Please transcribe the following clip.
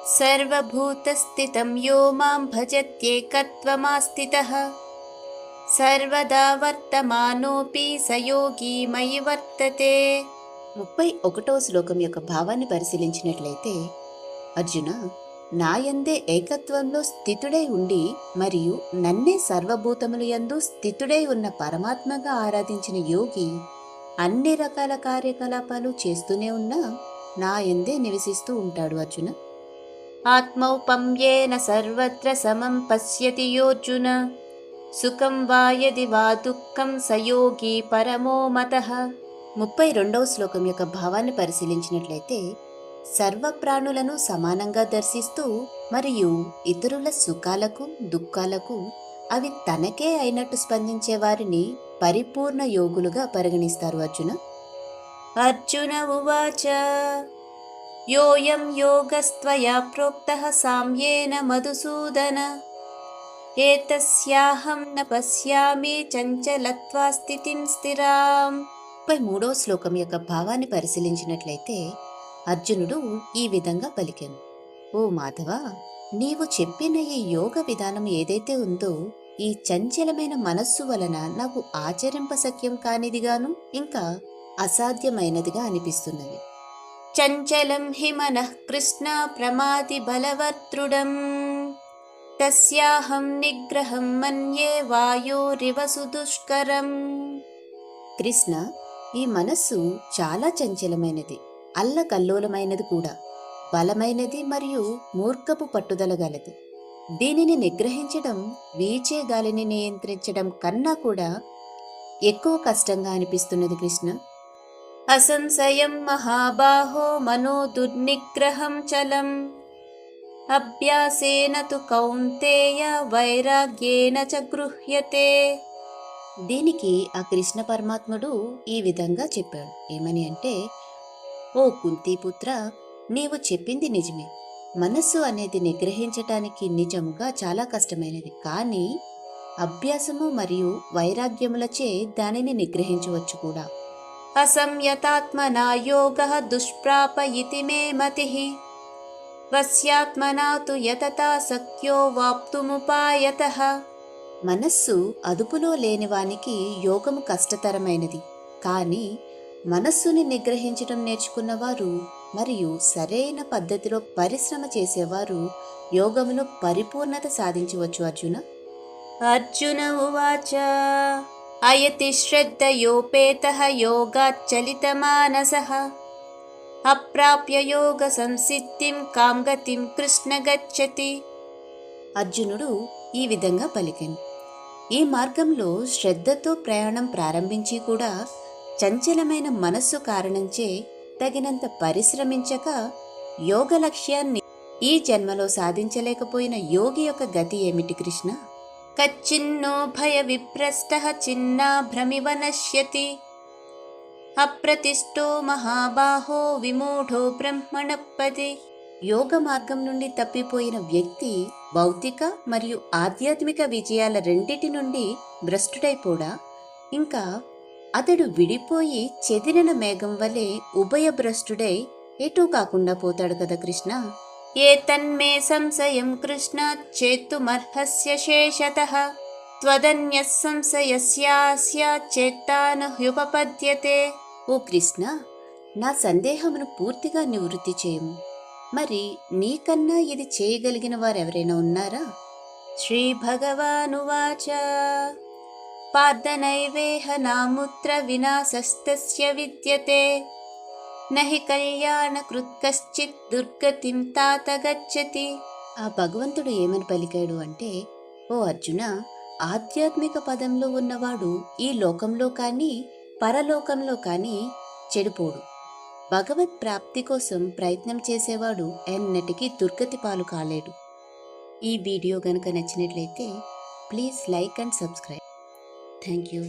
సర్వభూతస్థితం యో మాం భజత్యేకత్వమాస్థితః సర్వదా వర్తమానోపి సయోగి మయి వర్తతే. 31వ శ్లోకం యొక్క భావాన్ని పరిశీలించినట్లయితే, అర్జున, నాయందే ఏకత్వంలో స్థితుడై ఉండి మరియు నన్నే సర్వభూతముల యందు స్థితుడై ఉన్న పరమాత్మగా ఆరాధించిన యోగి అన్ని రకాల కార్యకలాపాలు చేస్తూనే ఉన్నా నాయందే నివసిస్తూ ఉంటాడు. అర్జున, ఆత్మౌపమ్యేన సర్వత్ర సమం పశ్యతి యోర్జున సుఖం వా యది వా దుఃఖం సయోగి పరమో మతః. 32వ శ్లోకం యొక్క భావాన్ని పరిశీలించినట్లయితే, సర్వప్రాణులను సమానంగా దర్శిస్తూ మరియు ఇతరుల సుఖాలకు దుఃఖాలకు అవి తనకే అయినట్టు స్పందించే వారిని పరిపూర్ణ యోగులుగా పరిగణిస్తారు. అర్జున ఉవాచ యోయం యోగస్త్వయా ప్రోక్తః సామ్యేన మధుసూదన ఏతస్యాహం న పశ్యామి చంచలత్వా స్థితిం స్థిరాం. 33వ శ్లోకం యొక్క భావాన్ని పరిశీలించినట్లయితే, అర్జునుడు ఈ విధంగా పలికెను: ఓ మాధవ, నీవు చెప్పిన ఈ యోగ విధానం ఏదైతే ఉందో ఈ చంచలమైన మనస్సు వలన నాకు ఆచరింపశక్యం కానిదిగాను ఇంకా అసాధ్యమైనదిగా అనిపిస్తున్నది. చంచలం హి మనః కృష్ణ ప్రమాది బలవత్రుడం తస్యాహం నిగ్రహం మన్యే వాయోరివ సుదుష్కరం. కృష్ణ, ఈ మనస్సు చాలా చంచలమైనది, అల్లకల్లోలమైనది కూడా, బలమైనది మరియు మూర్ఖపు పట్టుదల గలది. దీనిని నిగ్రహించడం వీచే గాలిని నియంత్రించడం కన్నా కూడా ఎక్కువ కష్టంగా అనిపిస్తున్నది. కృష్ణ, అసంశయం మహాబాహో మనో దుర్నిగ్రహం చలం అభ్యాసేన తు కౌంతేయ వైరాగ్యేన చ గృహ్యతే. దీనికి ఆ కృష్ణ పరమాత్ముడు ఈ విధంగా చెప్పాడు. ఏమని అంటే, ఓ కుంతీపుత్ర, నీవు చెప్పింది నిజమే. మనస్సు అనేది నిగ్రహించటానికి నిజముగా చాలా కష్టమైనది. కానీ అభ్యాసము మరియు వైరాగ్యములచే దానిని నిగ్రహించవచ్చు కూడా. అసంయతాత్మనా యోగః దుష్ప్రాప ఇతి మే మతిః వస్యాత్మనా తు యతతా శక్యో వాప్తుముపాయతః. మనస్సు అదుపులో లేనివానికి యోగము కష్టతరమైనది. కానీ మనస్సుని నిగ్రహించడం నేర్చుకున్నవారు మరియు సరైన పద్ధతిలో పరిశ్రమ చేసేవారు యోగములో పరిపూర్ణత సాధించవచ్చు. అర్జున ఉవాచ అయతి శ్రద్ధయోపేతః యోగాచ్చలితమానసః అప్రాప్య యోగ సంసిద్ధిం కాం గతిం కృష్ణ గచ్చతి. అర్జునుడు ఈ విధంగా పలికెను: ఈ మార్గంలో శ్రద్ధతో ప్రయాణం ప్రారంభించి కూడా చంచలమైన మనస్సు కారణంచే తగినంత పరిశ్రమించక యోగ లక్ష్యాన్ని ఈ జన్మలో సాధించలేకపోయిన యోగి యొక్క గతి ఏమిటి కృష్ణ? కచ్చిన్నో భయ విభ్రష్టః చిన్నాభ్రమివ నశ్యతి అప్రతిష్టో మహాబాహో విమూఢో బ్రహ్మణపది. యోగ మార్గం నుండి తప్పిపోయిన వ్యక్తి భౌతిక మరియు ఆధ్యాత్మిక విజయాల రెండిటి నుండి భ్రష్టుడైపోడా, ఇంకా అతడు విడిపోయి చెదిరిన మేఘం వలె ఉభయభ్రష్టుడై ఎటూ కాకుండా పోతాడు కదా కృష్ణ. ఏ తన్మే సంశయం కృష్ణ చేత్తుమర్హస్య శేషతః త్వదన్యః సంశయస్యాస్య చేత్తానుహ్యుపపద్యతే. ఓ కృష్ణ, నా సందేహమును పూర్తిగా నివృత్తి చేయము. మరి నీకన్నా ఇది చేయగలిగిన వారెవరైనా ఉన్నారా? శ్రీ భగవానువాచ పార్థనైవేహ నాముత్ర వినాశస్తస్య విద్యతే నహి కళ్యాణకృత్ కశ్చిత్ దుర్గతిం తాత గచ్చతి. ఆ భగవంతుడు ఏమని పలికాడు అంటే, ఓ అర్జున, ఆధ్యాత్మిక పదంలో ఉన్నవాడు ఈ లోకంలో కానీ పరలోకంలో కానీ చెడిపోడు. భగవత్ ప్రాప్తి కోసం ప్రయత్నం చేసేవాడు ఎన్నటికీ దుర్గతి పాలు కాలేడు. ఈ వీడియో గనుక నచ్చినట్లయితే please like and subscribe. Thank you.